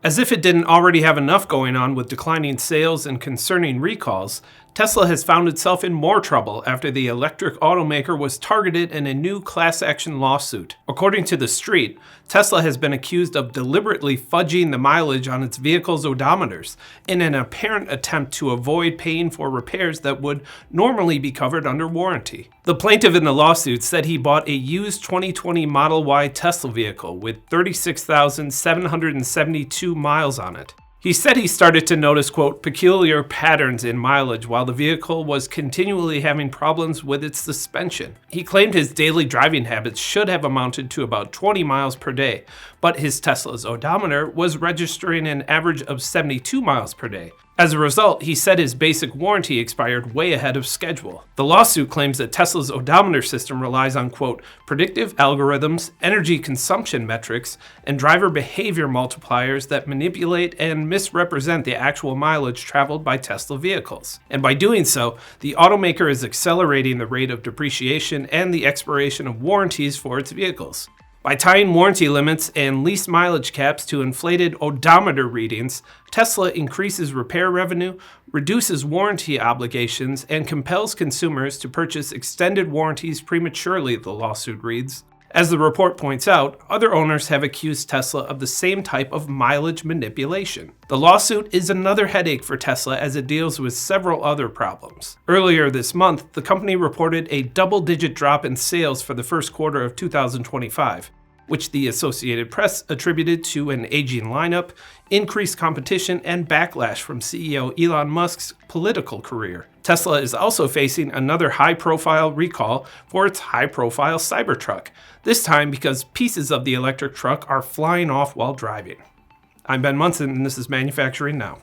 As if it didn't already have enough going on with declining sales and concerning recalls, Tesla has found itself in more trouble after the electric automaker was targeted in a new class action lawsuit. According to The Street, Tesla has been accused of deliberately fudging the mileage on its vehicle's odometers in an apparent attempt to avoid paying for repairs that would normally be covered under warranty. The plaintiff in the lawsuit said he bought a used 2020 Model Y Tesla vehicle with 36,772 miles on it. He said he started to notice, quote, peculiar patterns in mileage while the vehicle was continually having problems with its suspension. He claimed his daily driving habits should have amounted to about 20 miles per day, but his Tesla's odometer was registering an average of 72 miles per day. As a result, he said his basic warranty expired way ahead of schedule. The lawsuit claims that Tesla's odometer system relies on, quote, predictive algorithms, energy consumption metrics, and driver behavior multipliers that manipulate and misrepresent the actual mileage traveled by Tesla vehicles. And by doing so, the automaker is accelerating the rate of depreciation and the expiration of warranties for its vehicles. By tying warranty limits and lease mileage caps to inflated odometer readings, Tesla increases repair revenue, reduces warranty obligations, and compels consumers to purchase extended warranties prematurely, the lawsuit reads. As the report points out, other owners have accused Tesla of the same type of mileage manipulation. The lawsuit is another headache for Tesla as it deals with several other problems. Earlier this month, the company reported a double-digit drop in sales for the first quarter of 2025, which the Associated Press attributed to an aging lineup, increased competition, and backlash from CEO Elon Musk's political career. Tesla is also facing another high-profile recall for its high-profile Cybertruck, this time because pieces of the electric truck are flying off while driving. I'm Ben Munson, and this is Manufacturing Now.